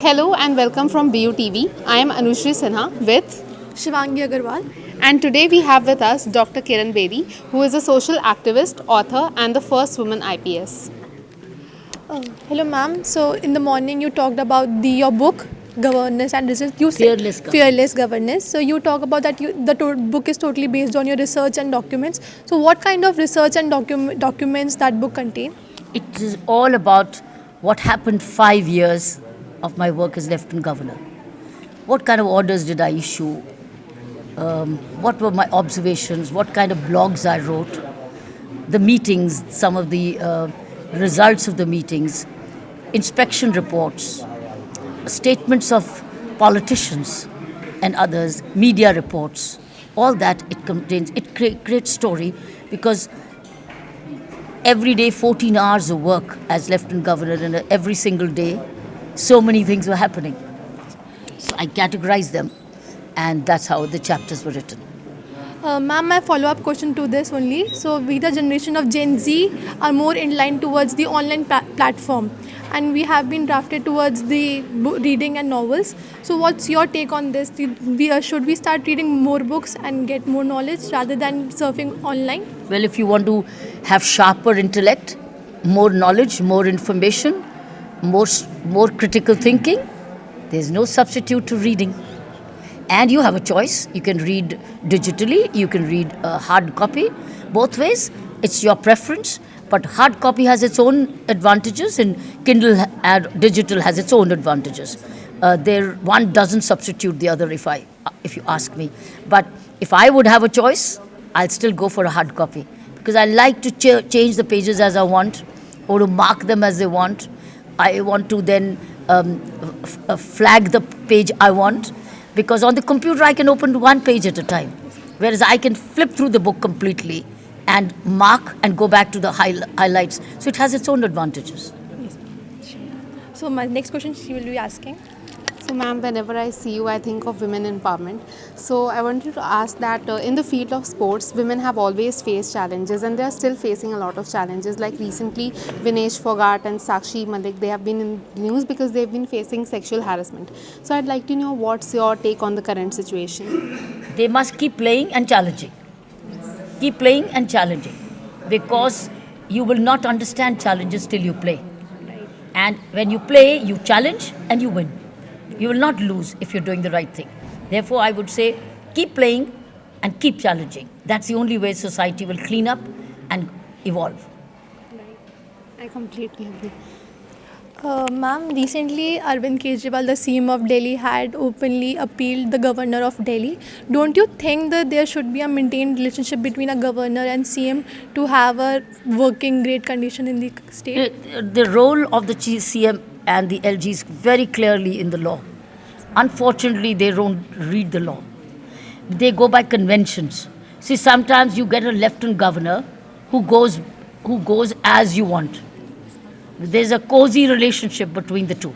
Hello and welcome from BUTV. I am Anushri Sinha with Shivangi Agarwal. and today we have with us Dr. Kiran Bedi, who is a social activist, author and the first woman IPS. Hello, ma'am. So, in the morning, you talked about your book, Governance and Research. You said Fearless Governance. So, you talk about that the book is totally based on your research and documents. So, what kind of research and documents that book contain? It is all about what happened 5 years of my work as Lieutenant Governor. What kind of orders did I issue? What were my observations? What kind of blogs I wrote? The meetings, some of the results of the meetings, inspection reports, statements of politicians and others, media reports, all that it contains. It creates story because every day 14 hours of work as Lieutenant Governor and every single day, so many things were happening. So I categorized them and that's how the chapters were written. Ma'am, my follow-up question to this only. So, we, the generation of Gen Z, are more inclined towards the online platform, and we have been drafted towards the reading and novels. So, what's your take on this? Should we start reading more books and get more knowledge rather than surfing online? Well, if you want to have sharper intellect, more knowledge, more information, more critical thinking, there's no substitute to reading. And you have a choice. You can read digitally, you can read hard copy. Both ways, it's your preference. But hard copy has its own advantages and Kindle and digital has its own advantages. One doesn't substitute the other if you ask me. But if I would have a choice, I'll still go for a hard copy. Because I like to change the pages as I want or to mark them as I want. I want to then flag the page I want. Because on the computer, I can open one page at a time. Whereas I can flip through the book completely and mark and go back to the highlights. So it has its own advantages. So, my next question she will be asking. So ma'am, whenever I see you, I think of women empowerment. So I wanted to ask that in the field of sports, women have always faced challenges and they are still facing a lot of challenges. Like recently, Vinesh Fogart and Sakshi Malik, they have been in news because they've been facing sexual harassment. So I'd like to know what's your take on the current situation? They must keep playing and challenging. Keep playing and challenging. Because you will not understand challenges till you play. And when you play, you challenge and you win. You will not lose if you're doing the right thing. Therefore, I would say keep playing and keep challenging. That's the only way society will clean up and evolve. I completely agree. Ma'am, recently Arvind Kejriwal, the CM of Delhi, had openly appealed the governor of Delhi. Don't you think that there should be a maintained relationship between a governor and CM to have a working great condition in the state? The role of the CM and the LG is very clearly in the law. Unfortunately, they don't read the law. They go by conventions. See, sometimes you get a lieutenant governor who goes as you want. There's a cozy relationship between the two.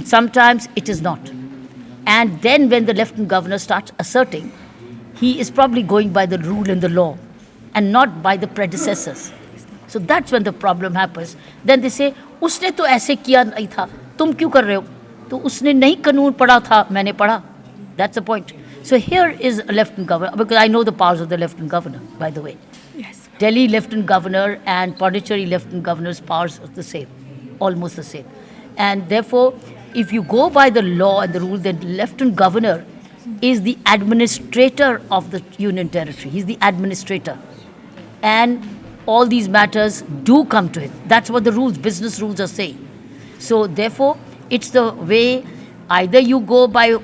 Sometimes it is not. And then when the lieutenant governor starts asserting, he is probably going by the rule and the law and not by the predecessors. So that's when the problem happens. Then they say, उसने तो ऐसे किया नहीं था, तुम क्यों कर रहे हो? तो उसने नहीं कानून पढ़ा था, मैंने पढ़ा. That's the point. So here is a lieutenant governor, because I know the powers of the lieutenant governor, by the way. Yes. Delhi lieutenant governor and Puducherry lieutenant governor's powers are the same, almost the same. And therefore, if you go by the law and the rule, then lieutenant governor is the administrator of the union territory. He's the administrator. And all these matters do come to him. That's what the rules, business rules are saying. So therefore, it's the way either you go by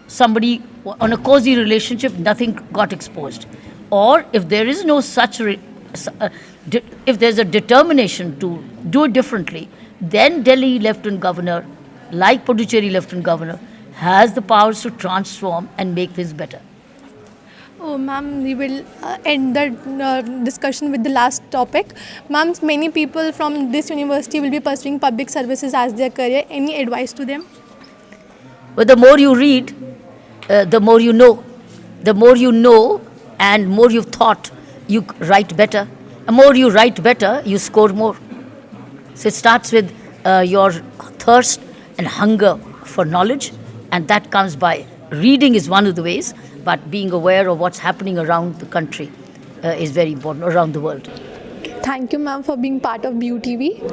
somebody on a cozy relationship, nothing got exposed. Or if there is no such, if there's a determination to do it differently, then Delhi lieutenant governor, like Puducherry lieutenant governor, has the powers to transform and make things better. Oh, ma'am, we will end the discussion with the last topic. Ma'am, many people from this university will be pursuing public services as their career. Any advice to them? But the more you read, the more you know. The more you know and more you've thought, you write better. The more you write better, you score more. So it starts with your thirst and hunger for knowledge, and that comes by reading is one of the ways, but being aware of what's happening around the country is very important, around the world. Thank you, ma'am, for being part of BUTV.